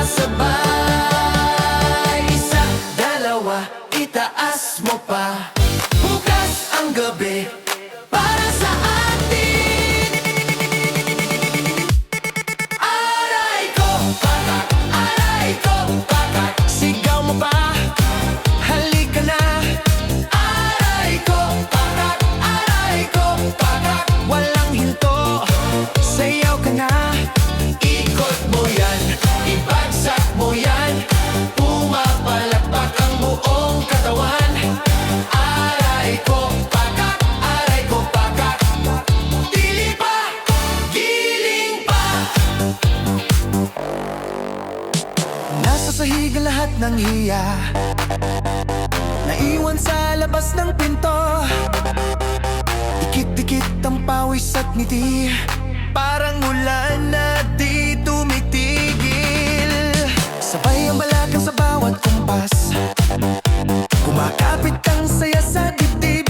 sasabay. Isa, dalawa, itaas mo pa. Bukas ang gabi para sa atin. Aray ko, pakak, aray ko, pakak. Sigaw mo pa, halika na. Aray ko, pakak, aray ko, pakak. Walang hinto, sayaw ka na. Ikot mo yan, ibagsak mo yan. Pumapalakpak ang buong katawan. Aray ko, pakak, aray ko, pakak. Dili pa, giling pa. Nasa sahig ang lahat ng hiya, naiwan sa labas ng pinto. Dikit-dikit ang pawis at ngiti, parang ulan na di tumitigil. Sabay ang balakang sa bawat kumpas, kumakapit ang saya sa dibdib.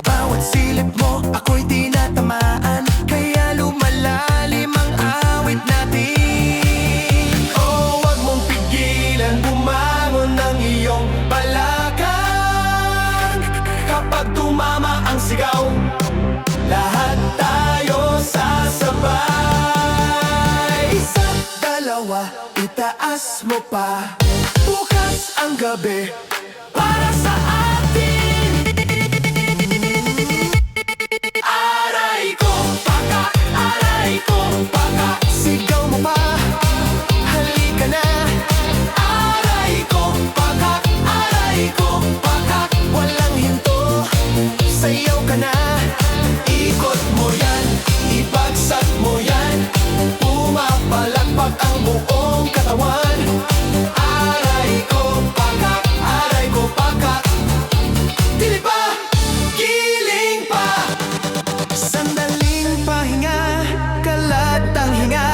Bawat silip mo, ako'y tinatamaan, kaya lumalalim ang awit natin. Oh, wag mong pigilan, bumangon ng iyong balakang. Kapag tumama ang sigaw, lahat tayo sasabay. Isa, dalawa, itaas mo pa. Bukas ang gabi para sa atin. Aray ko, pakak, aray ko, pakak. Sigaw mo pa, halika na. Aray ko, pakak, aray ko, pakak. Walang hinto, sayaw ka na. Ikot mo yan, ibagsak mo yan. Pumapalakpak ang buong katawan. Aray ko, pakak, aray ko, pakak. Dili pa, giling pa. Sandaling pahinga, kalat ang hinga.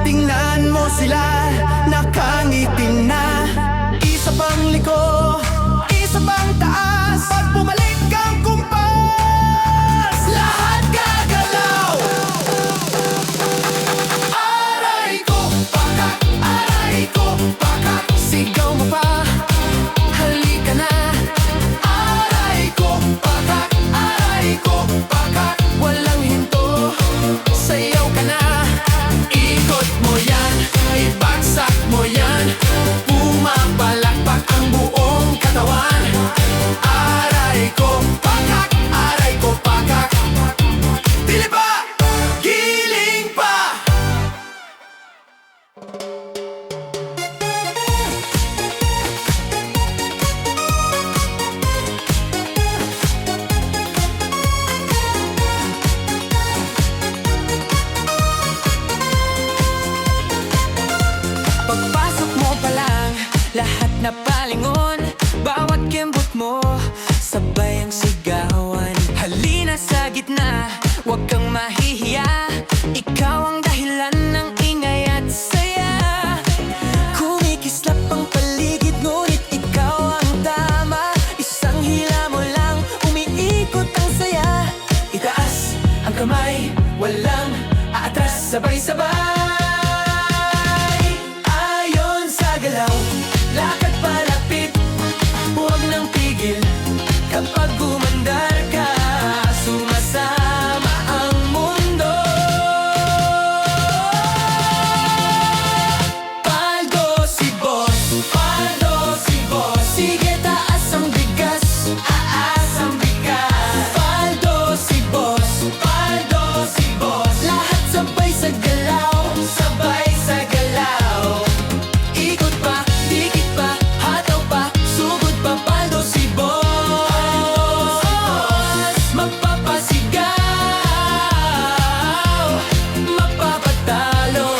Tingnan mo sila, nakangiting na. Isa pang liko, isa pang taas. Pag bumalik ang kumpas, lahat gagalaw. Aray ko, pakak, aray ko, pakak. Sigaw mo pa, halika na. Aray ko, pakak, aray ko, pakak. Walang hinto, sayaw ka na. Ikot mo yan, ibagsak mo yan. Pumapalakpak ang buong katawan. Aray ko, pakak, aray ko, pakak. Dili pa, giling pa. Pagpasok mo pa lang, lahat na palingon. Bawat kimbot mo, sabay ang sigawan. Halina sa gitna, huwag kang mahihiya. Ikaw ang dahilan ng ingay at saya. Kumikislap ang paligid, ngunit ikaw ang tama. Isang hila mo lang, umiikot ang saya. Itaas ang kamay, walang aatras, sabay-sabay. Ayon sa galaw, lakad palapit, huwag nang pigil. Kapag gumandar ka, sumasama ang mundo. Paldo si boss, paldo si boss. Sige, taas ang bigas, aas ang bigas. Paldo si boss, paldo si boss. Lahat sabay sa galaw, sabay sa galaw. Ikot pa, dikit pa, hataw pa, sugod pa. Paldo si boss, magpapasigaw, mapapatalon.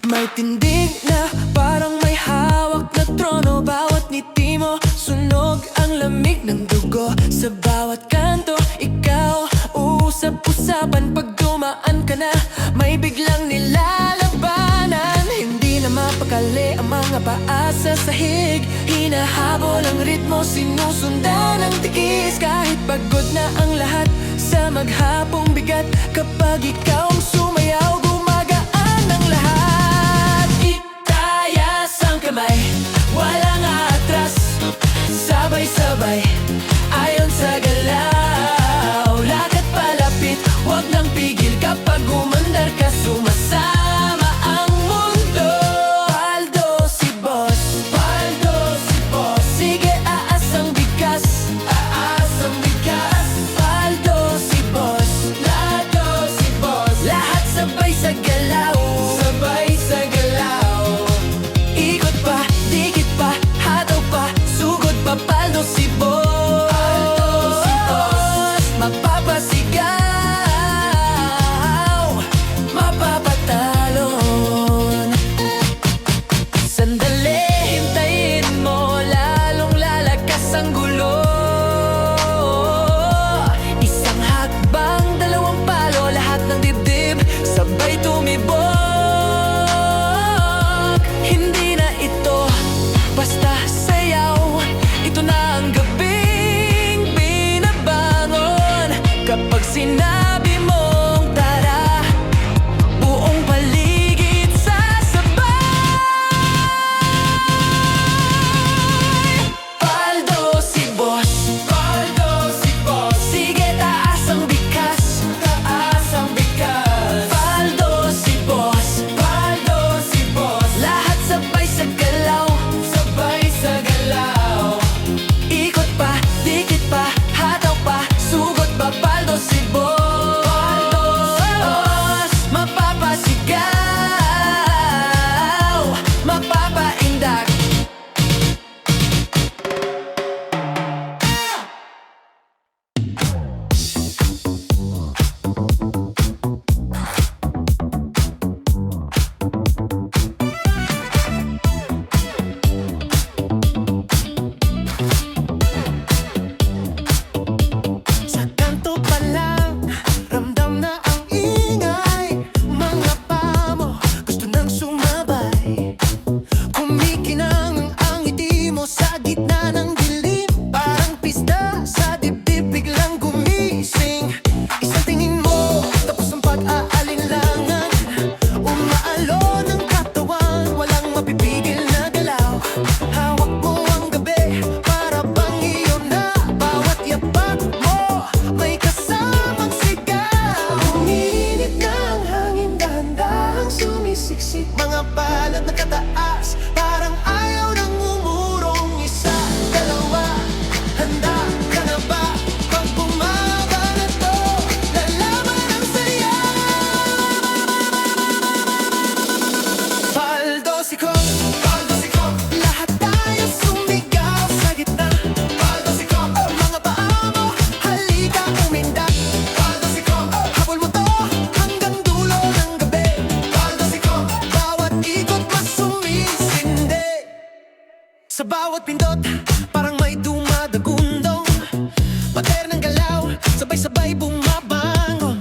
May tindig na parang may hawak na trono. Bawat ngiti mo, sunog ang lamig ng dugo. Sa bawat kanto, ikaw usap-usapan. Pag dumaan ka na, may biglang nilalabanan. Hindi na mapakali ang mga paa sa sahig. Hinahabol ang ritmo, sinusundan ang tikis. Kahit pagod na ang lahat sa maghapong bigat, kapag ikaw ang sumayaw, gumagaan ang lumibog. Hindi na ito basta sayaw, ito na ang gabing binabangon. Kapag sinabi mong tara, buong paligid sasabay. Paldo si boss, paldo si boss. Sige, taas ang bigas, taas ang bigas. Paldo si boss, paldo si boss. Lahat sabay sa galaw, sabay sa galaw. Ikot pa, dikit pa, hataw pa, sugot pa. Paldo si boss, paldo si boss. Mapapasigaw, mapapaindak. Sa kanto pa lang, ramdam na ang ingay. Mga paa mo, gusto nang sumabay. Kumikinang ang ngiti mo sa gitna ng dilim. Parang pista sa dibdib biglang gumising. Isang tingin mo, tapos ang pag-aalinlangan. Umaalon ang katawan, walang mapipigil na galaw. Hawak mo ang gabi, para bang iyon na. Bawat yapak mo, may kasamang sigaw. Uminit ng hangin, dahan-dahang sumisiksik. Mga palad na kataas, parang ayaw nang umurong. Isa, dalawa, handa ka na ba? Pag bumaba na to, lalaban ang saya. Paldo si Kong, paldo si Kong. Lahat tayo sumigaw sa gitna. Paldo si Kong, mga paa mo, halika umindak. Paldo si Kong, habol mo to hanggang dulo ng gabi. Paldo si Kong, bawat ikot mas sumisindi. Sa bawat pindot, parang may dumadagundong. Pader ng galaw, sabay-sabay bumabangon.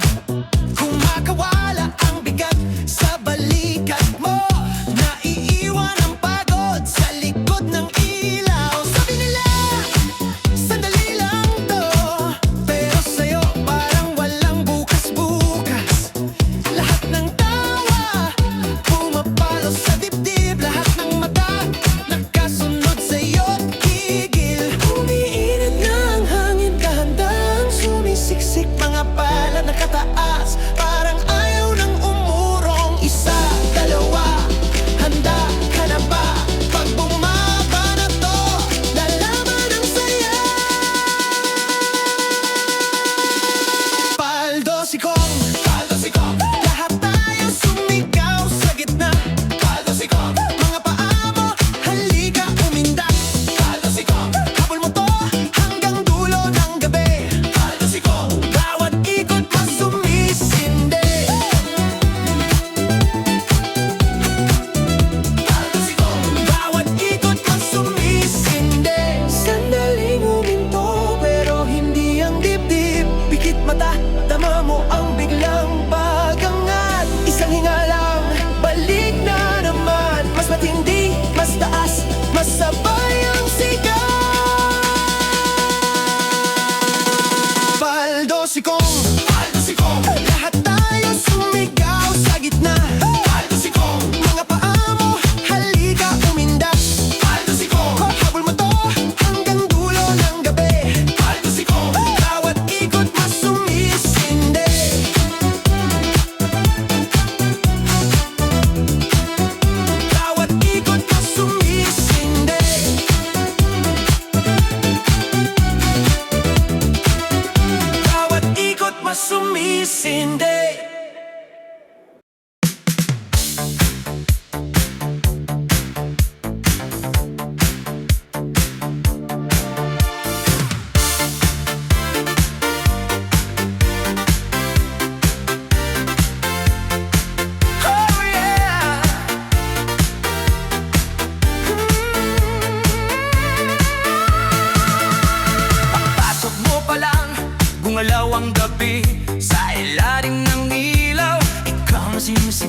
Kumakawala ang bigat sa balikat mo. Naiiwan ang pagod sa likod ng ilaw. Sabi nila, sandali lang to, pero sa'yo parang walang bukas-bukas. Lahat ng tawa, pumapalo sa dibdib. Lahat ng mata, nakasunod sa'yo't gigil.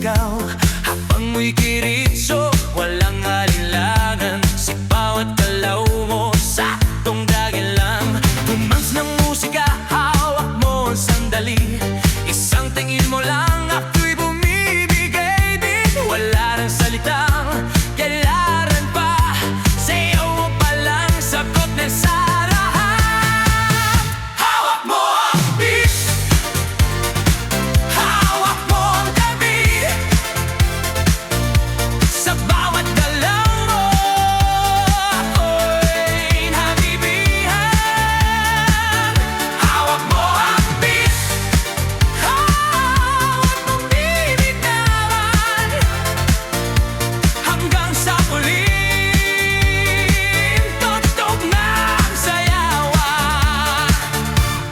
sumisigaw. Habang mo'y kiritso, walang alinlangan. Si bawat galaw mo, saktong dagilan. Tumans ng musika, hawak mo ang sandali. Isang tingin mo lang, ako'y bumibigay din. Wala nang salitang kailangan pa. Sayaw mo pa lang, sagot na sa lahat. Hawak mo ang beat, hawak mo ang gabi. Sa bawat galaw mo, ako'y nabibihan. Hawak mo ang beat, hawak mong bibitawan. Hanggang sa huling tugtog ng sayawan.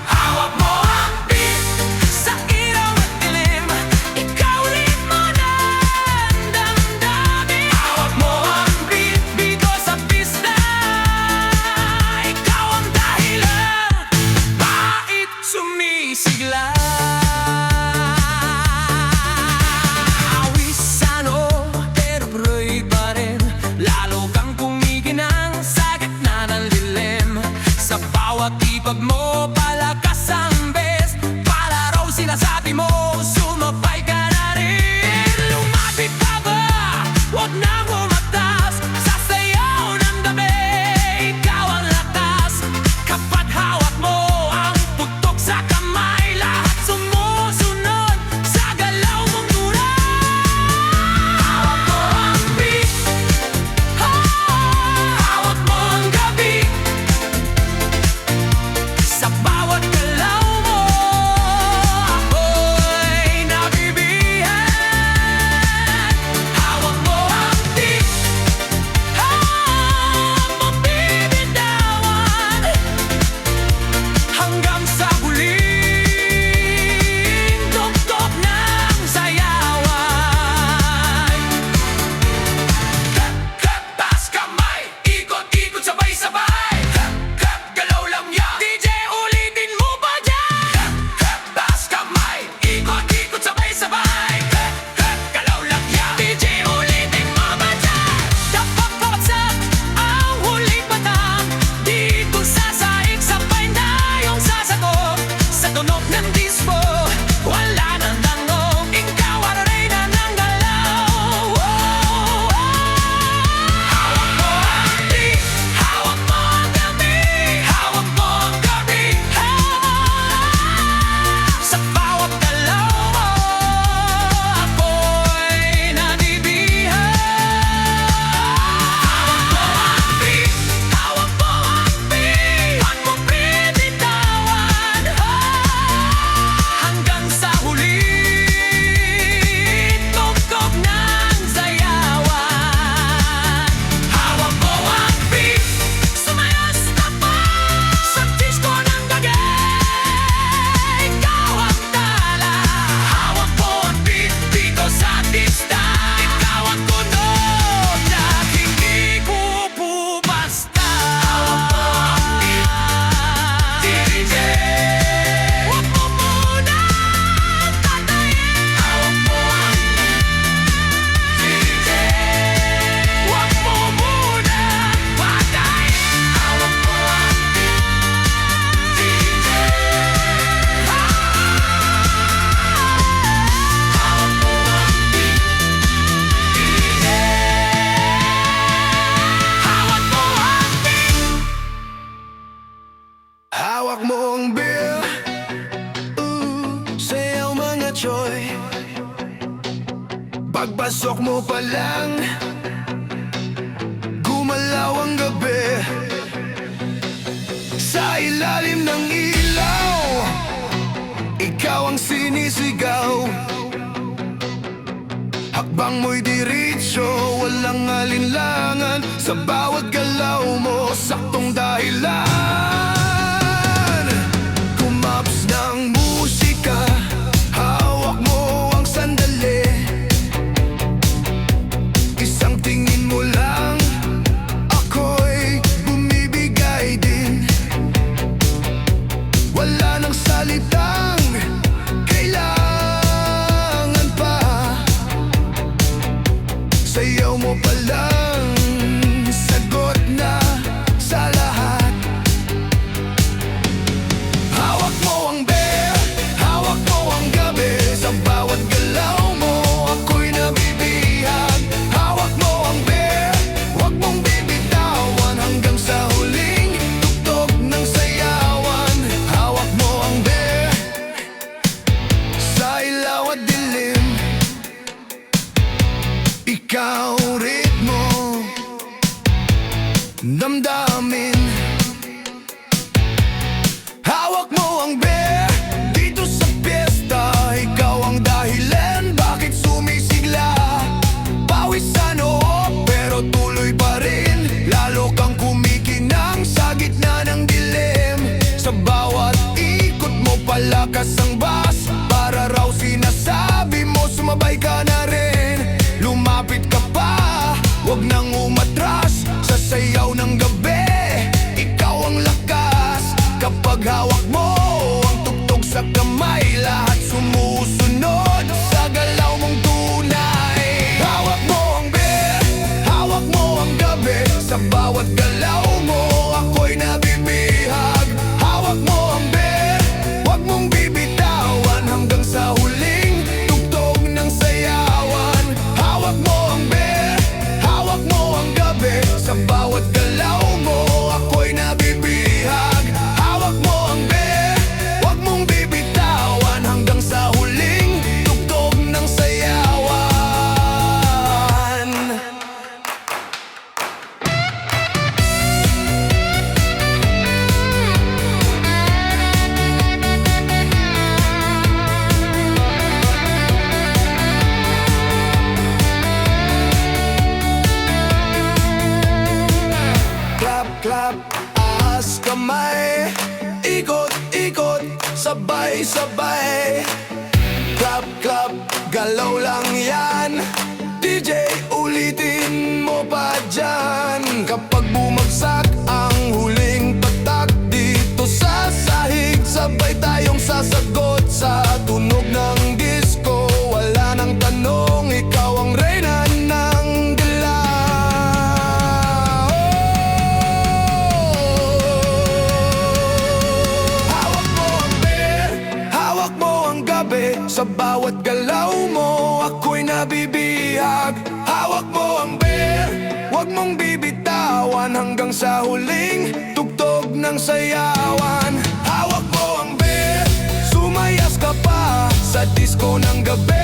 Hawak mo ang beat, sa ilaw at dilim, ikaw ritmo ng damdamin. Hawak mo ang beat, bigo sa pista, ikaw ang dahilan, bakit sumisigla. Awisan o pero pro'y pa rin, lalo kang kumikinang sa gitna ng dilim. Sa bawat ipag mo, palakas ang best. Palaraw sinasabi mo, sumabay ka na rin. Lumapit ka ba? Huwag nang umatas. Sa sayaw ng gabi, ikaw ang lakas. Kapag hawak mo ang putok sa kamay, lahat sumusunod sa galaw mong tunay. Hawak mo ang beat, hawak mo ang gabi. Sa bawat galaw mo, ako'y nabibihan. Hawak mo ang beat, hawak mong bibitawan. Hanggang sa huling tugtog ng sayawan. Taas kamay, ikot-ikot sabay-sabay. Galaw lang yan, DJ ulitin mo pa dyan. Taas kamay, ikot-ikot sabay-sabay. Galaw lang yan, DJ ulitin mo pa dyan. Dapat pabagsak ang huling patang, dito sasaik, sabay na yung sasagot. Sa tunog ng disco, wala nang tanong, ikaw ang reyna ng galaw. Hawak mo ang beat, hawak mo ang gabi. Hawak mo ang gabi. Sa bawat galaw mo, ako'y nabibihan. Hawak mo ang beat, hawak mo ang beat. Huwag mong bibitawan. Hanggang sa huling tugtog ng sayawan. Hawak mo ang beat, sumayas na pa sa disco ng gabi. Ikaw ang tala. Hawak mo ang beat, dito sa pista, ikaw ang tunog na hindi pupupasta. Hawak mo ang beat, DJ. Huwag mo muna tatayin. Hawak mo ang DJ. Huwag mo muna patayin. Hawak mo ang DJ. Hawak mo ang DJ. Hawak mo ang beat. Hawak mo ang beer, sayaw mga choy. Pagpasok mo pa lang, gumalaw ang gabi. Sa ilalim ng ilaw, ikaw ang sinisigaw. Hakbang mo'y diretso, walang alinlangan. Sa bawat galaw mo, saktong dahilan. Kumaps ng musika, hawak mo ang sandali. Isang tingin mo lang, ako'y bumibigay din. Wala nang salitang kailangan pa. sayaw mo pa lang, sagot na sa lahat. Hawak mo ang bear, hawak mo ang gabi. Sa bawat galaw mo, ako'y nabibihag. Hawak mo ang bear, huwag mong bibitawan hanggang sa huling tugtog ng sayawan. Hawak mo ang bear, sa ilaw at dilim, ikaw ritmo, damdamin. Hawak mo ang bear, dito sa piyesta. Ikaw ang dahilan, bakit sumisigla. Pawis sa noo, pero tuloy pa rin. Lalo kang kumikinang sa gitna ng dilim. Sa bawat ikot mo, palakas ang bas. Para raw sinasabi mo, sumabay ka na rin. Lumapit ka pa, wag nang umatras. Sa sayaw ng gabi, ikaw ang lakas. Kapag hawak mo ang tugtog sa kamay, lahat sumusunod sa galaw mong tunay. Hawak mo ang bear, hawak mo ang gabi. Sa bawat galaw mo, ako'y nabibihag. Hawak mo ang bear, wag mong bibitawan hanggang sa huling tugtog ng sayawan. Hawak mo ang bear, hawak mo ang gabi. Sa bawat galaw mo, ako'y nabibihag. Hawak mo ang bear, wag mong bibitawan hanggang sa huling tugtog ng sayawan. Clap, clap, ahas kamay. Ikot, ikot, sabay, sabay. Clap, clap, galaw lang yan. DJ, ulitin mo pa dyan. Kapag bumagsak ang huling patak dito sa sahig, sabay tayong sasagot sa tunog ng disco. Wala nang tanong, ikaw ang reyna ng dilaw. Hawak mo ang bear, hawak mo ang gabi. Sa bawat galaw mo, ako'y nabibihag. Hawak mo ang bear, wag mong bibitawan hanggang sa huling tugtog ng sayawan. Hawak mo ang bear, sumayas ka pa sa disco ng gabi.